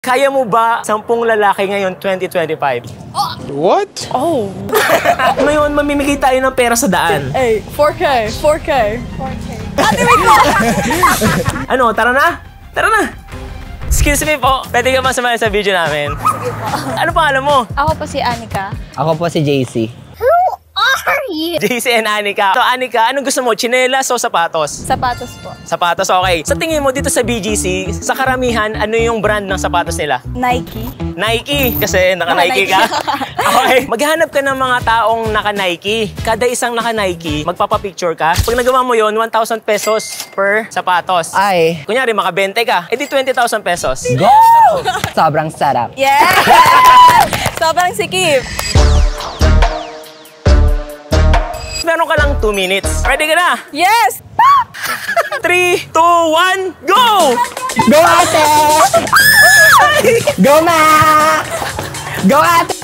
Kaya mo ba 10 lalaki ngayon 2025? What? Oh. Ngayon, mamimigay tayo ng pera sa daan. Hey, 4K. 4K. 4K. Ate, wait ko! Ano, tara na? Tara na! Excuse me po, pwede ka ba sumali sa video namin? Sige po. Ano pangalan mo? Ako po si Anika. Ako po si JC. JC and Anika. So Anika, anong gusto mo? Chinelas o sapatos? Sapatos po. Sapatos, okay. Sa tingin mo dito sa BGC, sa karamihan, ano yung brand ng sapatos nila? Nike. Nike, kasi naka-Nike ka. Okay. Maghanap ka ng mga taong naka-Nike. Kada isang naka-Nike, magpapapicture ka. Pag nagawa mo yon, 1,000 pesos per sapatos. Ay. Kunyari, maka 20 ka, edi 20,000 pesos. Go! Sobrang sarap. Yes! Sobrang sikip. Meron ka lang 2 minutes. Ready ka na? Yes! 3, 2, 1, go! Go ate! Go ma! Go ate!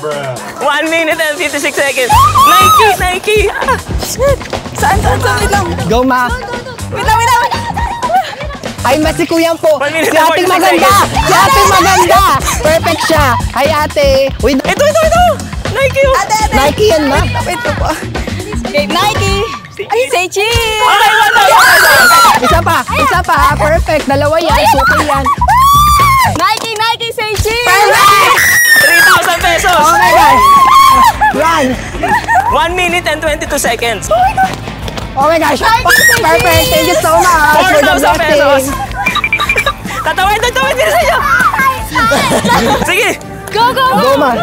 1 minute and 56 seconds. Nike! Nike! Ah, Shit! Saan? Wait lang. Go ma! Wait lang. Ay, mas si Kuya po. 1 minute Si and ating 46 maganda! seconds. Si ating maganda! Perfect siya! Hi ate! Wait, Ito! Nike! Oh. Ate! Nike yan ma? Wait po po. Okay, Nike! Ay, say cheese! Okay, 1,000 pesos! Isa pa ha? Perfect! Dalawa yan! Suki yan! Nike, say cheese! Perfect! 3,000 pesos! Oh my God! Run! 1 minute and 22 seconds. Oh my gosh! Perfect! Thank you so much for the 4,000 pesos! blessing! Tatawid din sa inyo! Sige! Go! Go ma!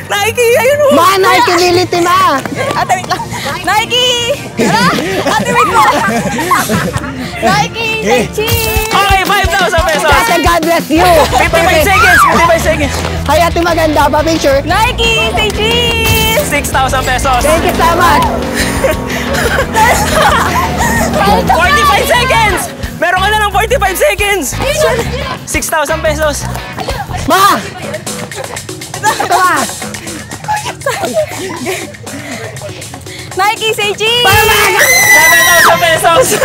Nike! Ayun mo! Ma! Nike-ability ma! Ate, wait lang. Nike! Tara! Ate, wait ko! Nike, say cheese! Okay, 5,000 pesos! Ate, God bless you! 55 seconds! 55 seconds! Hi ate maganda! Pa-picture! Nike, say cheese! 6,000 pesos! Thank you so much! 45 seconds! Meron ka na ng 45 seconds! 6,000 pesos! Ma! Ito ma! Nike, say cheese! 7,000 pesos!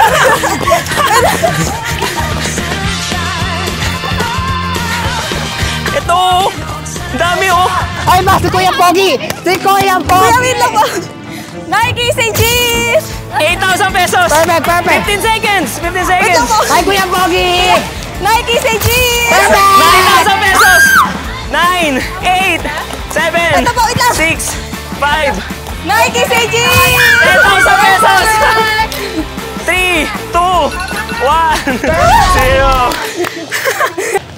Ito! Ang dami oh! Ay ba! Si Kuya Pogi! Si Kuya Pogi! Kuya, wait lang po! Nike, say cheese! 8,000 pesos! Perfect! Perfect! 15 seconds! 15 Wait seconds! lang po! Hi Kuya Pogi! Nike, say cheese! Perfect! 9,000 pesos! 9, 8, 7, Ito po, wait lang. 6, 5, Nike, say cheese! 10,000 pesos! 3, 2, 1, 0.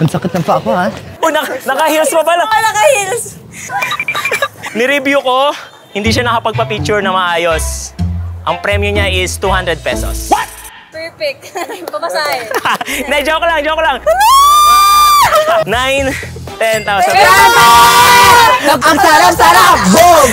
Ang sakit ng paa ko ha? Oh, naka-heels pa pala. Naka-heels! Ni-review ko, hindi siya nakapagpa-picture na maayos. Ang premyo niya is 200 pesos. What? Perfect. Papasahin. Hindi, joke lang. 9, 10,000 pesos. Ang sarap-sarap! Bog!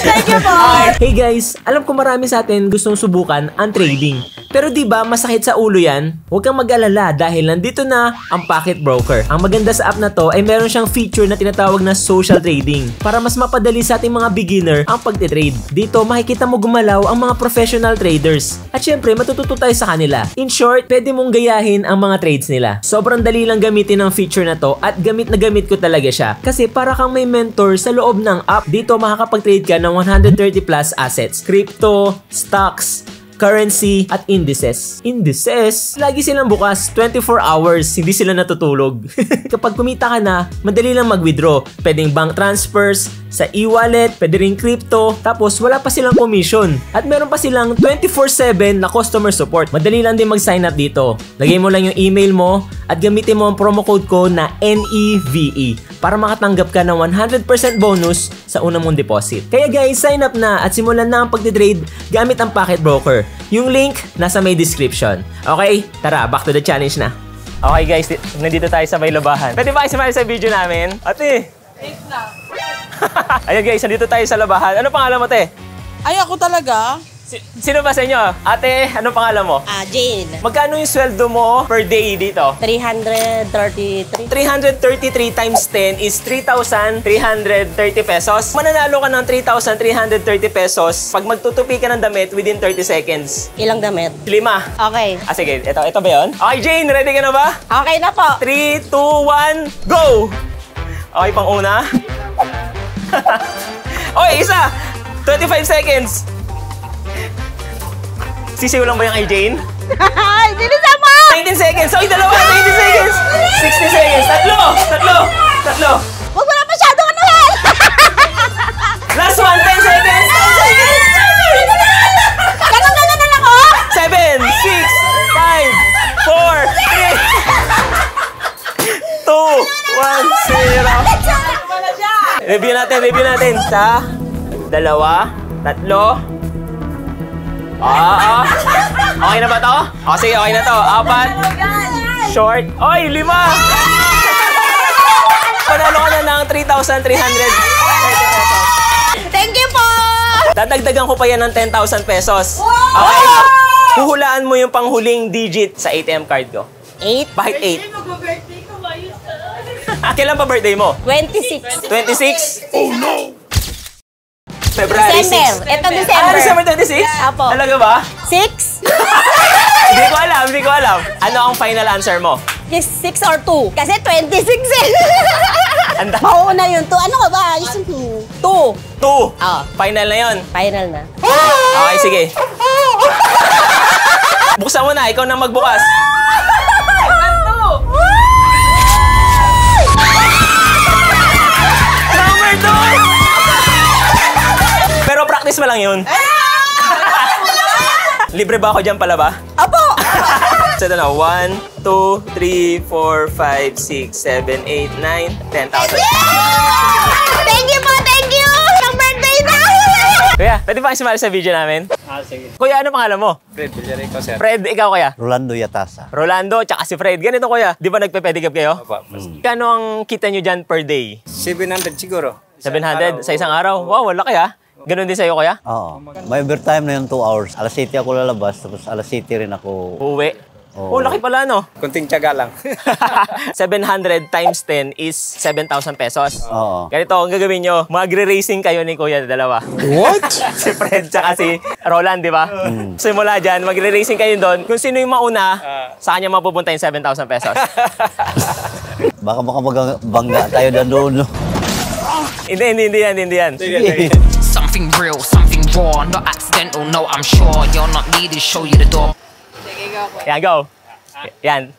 Thank you po! Hey guys, alam ko marami sa atin gustong subukan ang trading. Pero di ba masakit sa ulo yan? Huwag kang mag-alala dahil nandito na ang Pocket Broker. Ang maganda sa app na to ay meron siyang feature na tinatawag na social trading para mas mapadali sa ating mga beginner ang pagtitrade. Dito makikita mo gumalaw ang mga professional traders. At syempre matututo tayo sa kanila. In short, pwede mong gayahin ang mga trades nila. Sobrang dali lang gamitin ang feature na to at gamit na gamit ko talaga siya. Kasi para kang may mentor sa loob ng app. Dito makakapag-trade ka ng 130 plus assets. Crypto, stocks, currency, at indices. Indices? Lagi silang bukas, 24 hours, hindi sila natutulog. Kapag kumita ka na, madali lang mag-withdraw. Pwedeng bank transfers, sa e-wallet, pwede rin crypto, tapos wala pa silang commission. At meron pa silang 24/7 na customer support. Madali lang din mag-sign up dito. Lagay mo lang yung email mo at gamitin mo ang promo code ko na NEVE para makatanggap ka ng 100% bonus sa unang mong deposit. Kaya guys, sign up na at simulan na ang pagtitrade gamit ang Pocket Broker. Yung link nasa may description. Okay, tara, back to the challenge na. Okay guys, nandito tayo sa may labahan. Pwede ba kayo sumali sa video namin? Ate! Wait lang. Ayan guys, nandito tayo sa labahan. Ano pangalan mo, te? Ay, ako talaga? Sino ba sa inyo? Ate, anong pangalan mo? Jane. Magkano yung sweldo mo per day dito? 333. 333 times 10 is 3,330 pesos. Mananalo ka ng 3,330 pesos pag magtutupi ka ng damit within 30 seconds. Ilang damit? 5. Okay. Sige. Ito ba yun? Okay, Jane, ready ka na ba? Okay na po. 3, 2, 1, go! Okay, pang una. Okay, isa. 25 seconds. Sisiw lang ba yung kay Jane? Bilisan mo! 19 seconds. Okay, dalawa. 20 seconds. 60 seconds. Tatlo. Huwag mo na masyadong anuhin! Last one. 10 seconds. 10 seconds. Ganun na lang ako! 7, 6, 5, 4, 3, 2, 1, 0. Review natin. Sa, dalawa, tatlo. Okay na ba to? Sige, okay na to. 4. Short. Oy, 5. Panalo ka na ng 3,300 pesos. Thank you po! Dadagdagan ko pa yan ng 10,000 pesos. Okay? Huhulaan mo yung panghuling digit sa ATM card ko. 8? Bakit 8? Kailan pa birthday mo? 26. 26? Oh no! February 6. December. Ito December. December 26? Apo. Talaga ba? 6? Hindi ko alam. Ano ang final answer mo? 6 or 2? Kasi 26 eh. Anda. Mauna yun. 2. Ano ka ba? 2. 2. Final na yon. Final na. Okay, sige. Buksan mo na. Ikaw na magbukas. Number 2! Pero practice mo lang yun. Libre ba ako dyan pala ba? Apo! So, ito na. 1, 2, 3, 4, 5, 6, 7, 8, 9, 10,000. Thank you po! Thank you! Yung birthday na! Kuya, pwede ba kayo sumali sa video namin? Sige. Kuya, ano pangalan mo? Fred Villarico, sir. Fred, ikaw kuya? Rolando Yatasa. Rolando, tsaka si Fred. Ganito kuya, di ba nagpe-pedicab kayo? Opo. Kano ang kita nyo dyan per day? 700 siguro. 700 sa isang araw? Wow, wala kaya. Ganon din sa'yo kuya? Oo. May overtime na yung 2 hours. Alas 7 ako lalabas, tapos alas 7 rin ako. Uuwi. Oo. Oh, laki pala no? Kunting tiyaga lang. 700 times 10 is 7,000 pesos. Oo. Ganito, ang gagawin nyo, magre-racing kayo ni kuya dalawa. What? Si Fred tsaka si Roland, di ba? Simula dyan, magre-racing kayo doon. Kung sino yung mauna, sa kanya mapupunta yung 7,000 pesos. Baka makabangga tayo doon. No? Hindi yan. Something real, something raw, not accidental, no, I'm sure you're not needed, show you the door. Yan, go. Yan.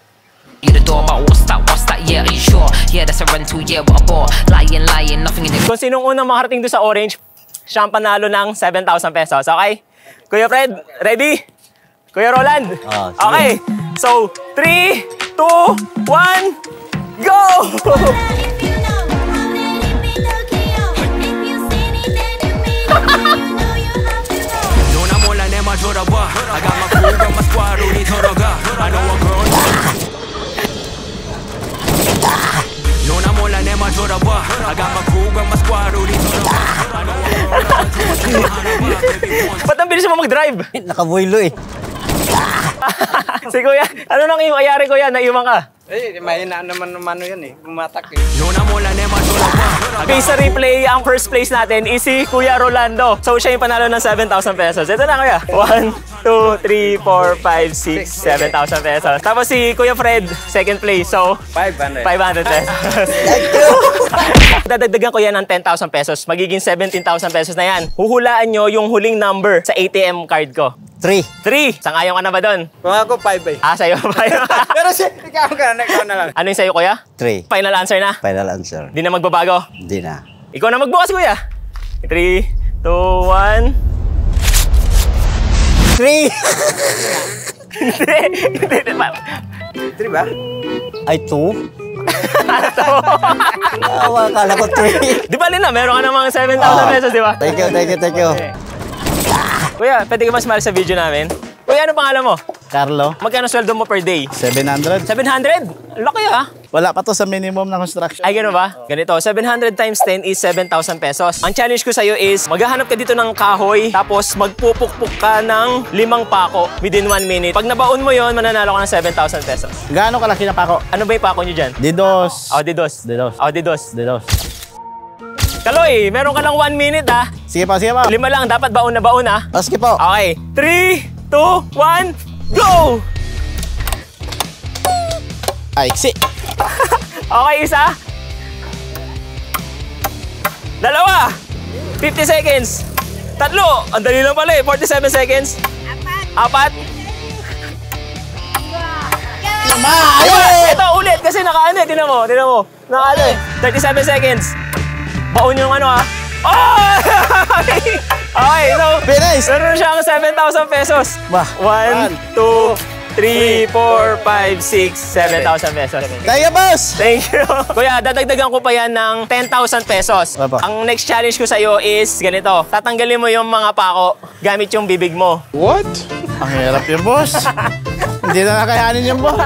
You the door, but what's that, yeah, are you sure? Yeah, that's a rental, yeah, what a bore. Lying, nothing in the... Kung sinong unang makarating doon sa orange, siya ang panalo ng 7,000 pesos, okay? Kuya Fred, ready? Kuya Roland? Sige. Okay. So, 3, 2, 1, go! 누나 몰라 내 말 돌아봐 I got my cool got my squad 우리 돌아가 I know a girl 누나 몰라 내 말 돌아봐 I got my cool got my squad 우리 돌아가 I know a girl Ba't ang bilis mo mag-drive? Nakabuilo eh. Si Kuya, ano nang nangyari Kuya? Naiwan ka? May naman yan eh. Bumatak eh. 누나 몰라 내 말 돌아봐 Based sa replay, ang first place natin is si Kuya Rolando. So, siya yung panalo ng 7,000 pesos. Ito na, Kuya. 1, 2, 3, 4, 5, 6, 7,000 pesos. Tapos si Kuya Fred, second place. So, 500. 500 pesos. Dadagdagan ko yan ng 10,000 pesos. Magiging 17,000 pesos na yan. Huhulaan nyo yung huling number sa ATM card ko. 3. 3. Sangayon ka na ba doon? Kung ako 5 eh. Sa'yo ba yun? Pero ikaw na lang. Ano yung sa'yo, Kuya? 3. Final answer na? Final answer. Di na magbabago? Hindi na. Ikaw na magbukas, Kuya. 3, 2, 1. 3. Hindi. 3 ba? Ay, 2? Akala ko 3. Di ba, Lina? Meron ka namang 7,000 pesos, di ba? Thank you. Kuya, pwede ka ba sumali sa video namin? Kuya, ano pangalan mo? Carlo, Magkano sweldo mo per day? 700. 700? Laki ah. Wala pa to sa minimum na construction. Ay, gano'n ba? Ganito, 700 times 10 is 7,000 pesos. Ang challenge ko sa'yo is, maghahanap ka dito ng kahoy, tapos magpupukpuk ka ng 5 pako within 1 minute. Pag nabaon mo yon, mananalo ka ng 7,000 pesos. Gaano kalaki na pako? Ano ba yung pako nyo dyan? Didos. Oh, didos. Didos. Oh, didos. Didos. Kaloy, meron ka lang 1 minute ha. Sige po, sige po. 5 lang, dapat baon na baon ha. Sige po. Okay, 3, 2, 1, go! Ay, iksi. Okay, isa. 2. 50 seconds. 3. Ang dali lang pala eh. 47 seconds. 4. Ito ulit kasi nakaano eh. Tinan mo. Nakaano eh. 37 seconds. Baon yung ano ha. Oh! Okay, so Finish. meron siyang 7,000 pesos. Bah. 1, 2, 3, 4, 5, 6, 7,000 pesos. Kaya, boss. Thank you. Kuya, dadagdagan ko pa yan ng 10,000 pesos. Apa? Ang next challenge ko sa'yo is ganito. Tatanggalin mo yung mga pako gamit yung bibig mo. What? Ang hirap yung boss. Hindi na nakayanin yung boss.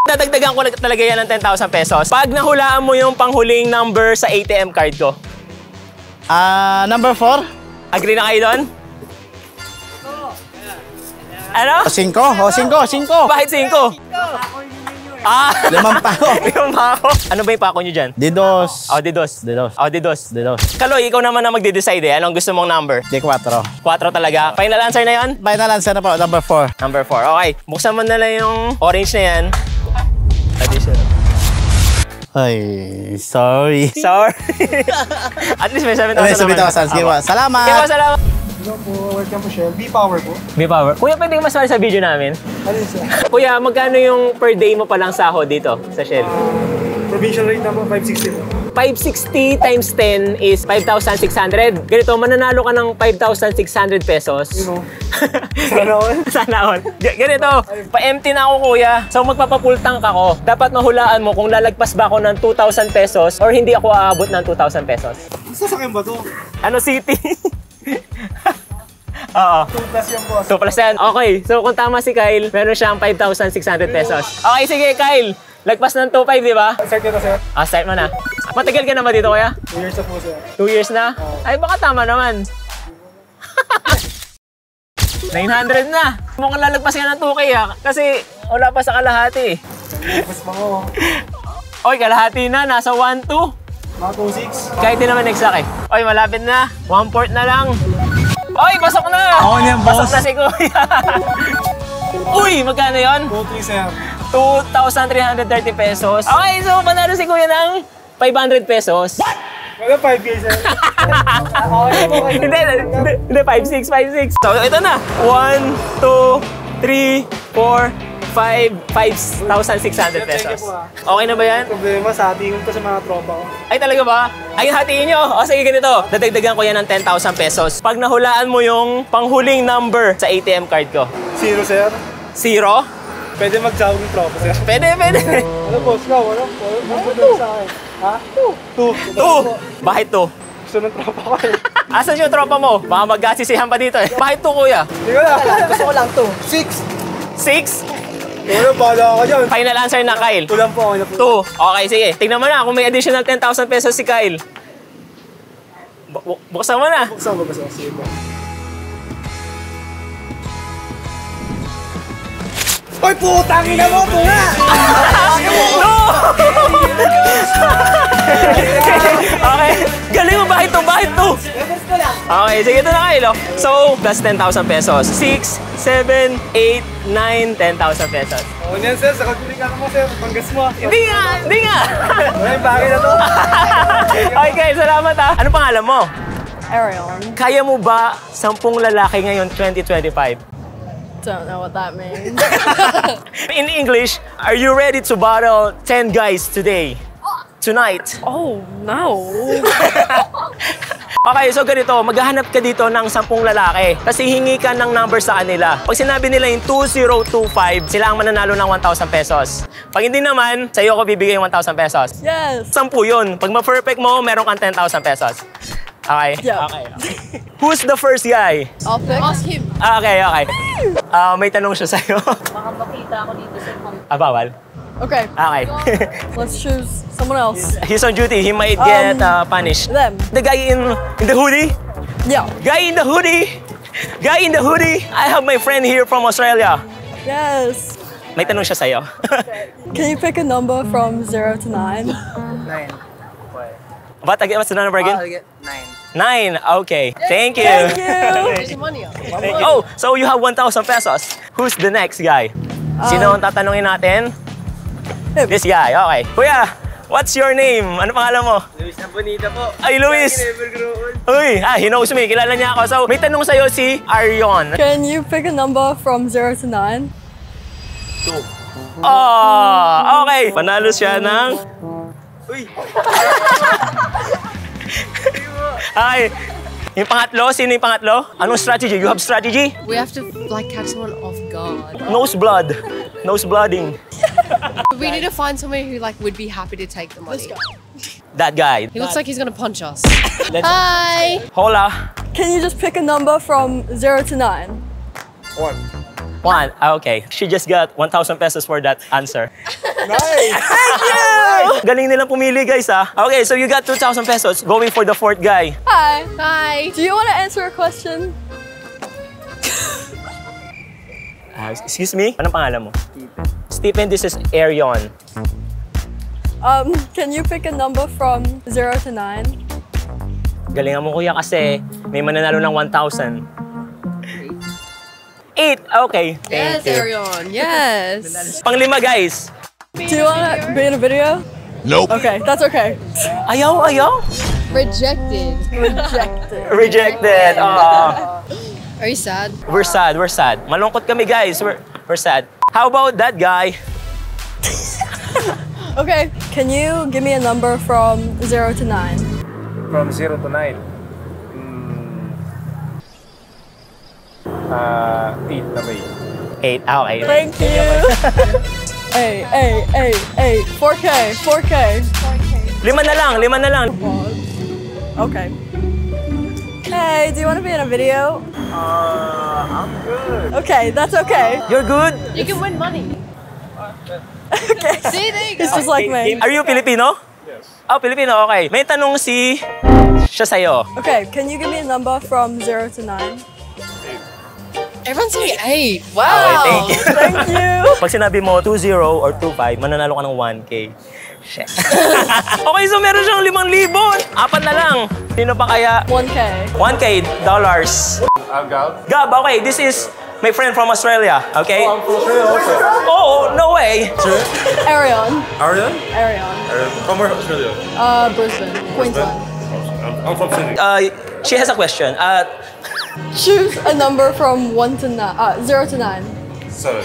Dadagdagan ko talaga yan ng 10,000 pesos. Pag nahulaan mo yung panghuling number sa ATM card ko. Number 4? Agree na kayo doon? Ano? 5. O, 5. Bakit 5? 5 pako. 5 pako. Ano ba yung pako nyo dyan? Didos. Oh, didos. Didos. Oh, didos. Didos. Kaloy, ikaw naman na magde-decide eh. Anong gusto mong number? Di 4. 4 talaga. Final answer na yon? Final answer na po, number 4. Number 4. Okay. Buksan mo na lang yung orange na yan. Additional. Ay, sorry. Sorry. At least may 7,000 May naman. 7,000. Sige po. Salamat. Kaya po, salamat. Hello po, welcome po Shell. B-Power po. B-Power. Kuya, pwede mas sa video namin? Ano yun sir? Kuya, magkano yung per day mo palang sahod dito sa Shell? Provincial rate na po, 560 po. 560 times 10 is 5,600. Ganito, mananalo ka ng 5,600 pesos. You know. Sana all. Sana all. Ganito, pa-empty na ako kuya. So magpapapul tank ako. Dapat mahulaan mo kung lalagpas ba ako ng 2,000 pesos or hindi ako aabot ng 2,000 pesos. Sasakyan ba to? Ano city? Oo. 2 plus yan po. 2 plus yan. Okay, so kung tama si Kyle, meron siyang 5,600 pesos. Okay, sige Kyle. Lagpas ng 2,500, di ba? Start ko na sir. Start mo na. Matagal ka na ba dito, kuya? 2 years na po sir. 2 years na? Ay, baka tama naman. 900 na. Mukhang lalagpas ka ng 2K ha. Kasi wala pa sa kalahati. Mas mga Oy, kalahati na. Nasa 1-2. mga 2-6. Kahit din naman exact eh. Oy, malapit na. 1/4 na lang. Oy, pasok na! Oo niyan, boss. Pasok na si kuya. Uy, magkano yun? 2-3 sir. 2,330 pesos. Okay, so panalo si kuya ng 500 pesos. Wala 5K sir. Okay po kayo. Hindi, 5,656. So, ito na. 1, 2, 3, 4, 5,600 pesos. Okay na ba yan? Problema sa ating ko sa mga tropa ko. Ay, talaga ba? Ay, hatiin nyo. O, sige, ganito. Dadagdagan ko yan ng 10,000 pesos. Pag nahulaan mo yung panghuling number sa ATM card ko. 0 sir. 0? Pwede mag-jawag ng tropa sir. Pwede. Ano boss ka? Wala po sa akin. Ha? 2. 2. Bakit 2? Gusto ng tropa ko eh. Asan yung tropa mo? Baka mag-asisihan pa dito eh. Bakit 2, kuya? Hindi ko lang. Gusto ko lang 2. 6? 6. Wala, bahala ka dyan. Final answer na, Kyle. Kulang po ako na po. 2. Okay, sige. Tingnan mo na kung may additional 10,000 pesos si Kyle. Buksan mo na. Buksan mo ba sa sige po? Oy, putang ina mo! Ito nga! No! Okay. Galing mo. Bakit 2? Bakit 2? Okay, sige, ito na Kyle. So, plus 10,000 pesos. 6, 7, 8, 9, 10,000 pesos. O niyan sir, sa kagulika mo sir, panggas mo. Hindi nga. Wala yung bagay na to. Okay, guys, salamat ha. Ano pangalan mo? Ariel. Kaya mo ba 10 lalaki ngayon 2025? Don't know what that means. In English, are you ready to battle 10 guys today? Tonight? Oh, no. Okay, so ganito, maghahanap ka dito ng 10 lalaki. Kasi hingi ka ng number sa kanila. Pag sinabi nila yung 2025, sila ang mananalo ng 1,000 pesos. Pag hindi naman, sa'yo ako bibigay yung 1,000 pesos. Yes. 10 yun. Pag ma-perfect mo, meron kang 10,000 pesos. Okay? Yeah. Okay. Who's the first guy? I'll pick. Ask him. Okay. May tanong siya sa'yo. Baka makita ako dito sa Bawal? Okay, Okay. let's choose someone else. He's on duty. He might get punished. Them. The guy in the hoodie. Yeah. Guy in the hoodie. Guy in the hoodie. I have my friend here from Australia. Yes. May tanong siya sa'yo. Can you pick a number from 0 to 9? 9. But again, what's the number again? I'll get 9. 9. Okay. Thank you. Thank you. Thank you. Oh, so you have 1,000 pesos. Who's the next guy? Sino ang tatanungin natin? This guy. Okay. Kuya, what's your name? Ano pangalan mo? Luis na bonita po. Ay, Luis. Uy, he knows me. Kilala niya ako. So, may tanong sa'yo si Arion. Can you pick a number from 0 to 9? 2. Oh, okay. Panalo siya ng... Uy! Ay, yung pangatlo, sino yung pangatlo? Anong strategy? You have strategy? We have to like catch someone off guard. Nose blood. Nose blooding. We need to find someone who like would be happy to take the money. That guy. He looks like he's gonna punch us. Hi. Hola. Can you just pick a number from 0 to 9? 1. 1. Okay. She just got 1,000 pesos for that answer. Nice! Thank you! Galing nilang pumili, guys, ha? Okay, so you got 2,000 pesos going for the fourth guy. Hi. Hi. Do you want to answer a question? Excuse me? Anong pangalan mo? Stephen, this is Arion. Can you pick a number from 0 to 9? Galingan mo, kuya, kasi may mananalo ng 1,000. 8. Okay. Yes, Thank you. Arion. Yes. Panglima, guys. Do you want to be in a video? Nope. Okay, that's okay. Ayaw, ayaw. Rejected. Rejected. Rejected. Are you sad? We're sad, we're sad. Malungkot kami, guys. We're sad. How about that guy? Okay, can you give me a number from 0 to 9? From 0 to 9. 8 na ba 8. Okay. Thank you. Hey. 4K. 5 na lang, 5 na lang. Okay. Hey, do you want to be in a video? I'm good. Okay, that's okay. You're good? You can win money. Okay. See, there you go. It's just like me. Are you Filipino? Yes. Oh, Filipino, okay. May tanong siya sa'yo. Okay, can you give me a number from 0 to 9? Everyone's saying 8. Wow. Okay, thank you. Thank you. Pag sinabi mo 2-0 or 2-5, mananalo ka ng 1K. Shit. Okay, so meron siyang 5,000. 4 na lang. Sino pa kaya? 1K. 1K dollars. I'm Gab. Gab, okay, this is my friend from Australia, okay? I'm from Australia also. Oh, no way. Arion. Arian? Arion. From where Australia? Brisbane. Queensland. I'm from Sydney. She has a question. Choose a number from 0 to 9. 7.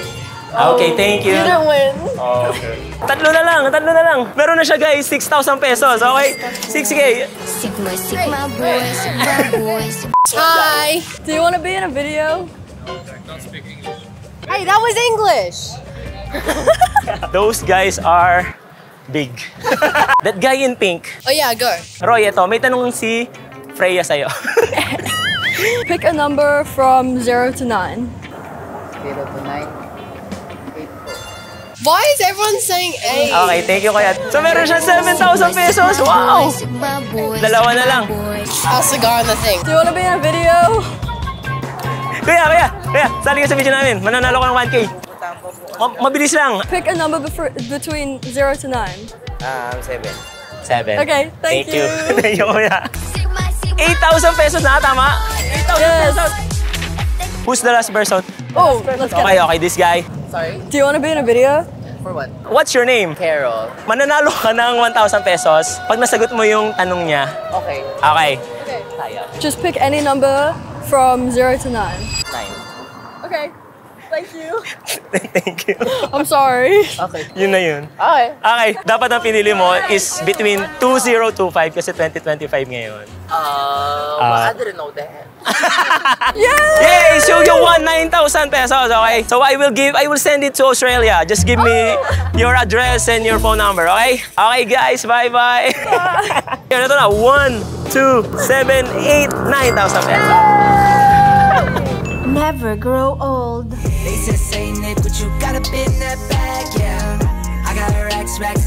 Okay, thank you. You didn't win. Oh, okay. Tatlo na lang. Meron na siya, guys, 6,000 pesos, okay? 6K. Sigma boys. Hi. Do you want to be in a video? Hey, that was English. Those guys are big. That guy in pink. Oh yeah, go. Roy, ito, may tanong si Freya sa'yo. Pick a number from 0 to 9. 0 to 9. Why is everyone saying 8? Okay, thank you, kuya. So meron siya 7,000 pesos. Wow! Dalawa na lang. I'll cigar on the thing. Do you want to be in a video? Kuya, sali ka sa video namin. Mananalo ka ng 1K. Mabilis lang. Pick a number between 0 to 9. 7. 7. Okay, thank you. Thank you, kuya. 8,000 pesos na, tama? 8,000 Yes. pesos. Who's the last person? Oh, let's get it. Okay, this guy. Sorry? Do you want to be in a video? For what? What's your name? Carol. Mananalo ka ng 1,000 pesos pag nasagot mo yung tanong niya. Okay. Okay. Just pick any number from 0 to 9. 9. Okay, thank you. Thank you. I'm sorry. Okay. Yun na yun. Okay. Okay, dapat ang pinili mo is between 2025 kasi 2025 ngayon. I didn't know that. Yay! So you won 9,000 pesos, okay? So I will send it to Australia. Just give me your address and your phone number, okay? Okay guys, bye-bye. Ito na, 1, 2, 7, 8, 9,000 pesos. Never grow old. They said say Nick, but you got a bit in that bag, yeah. I got got racks in my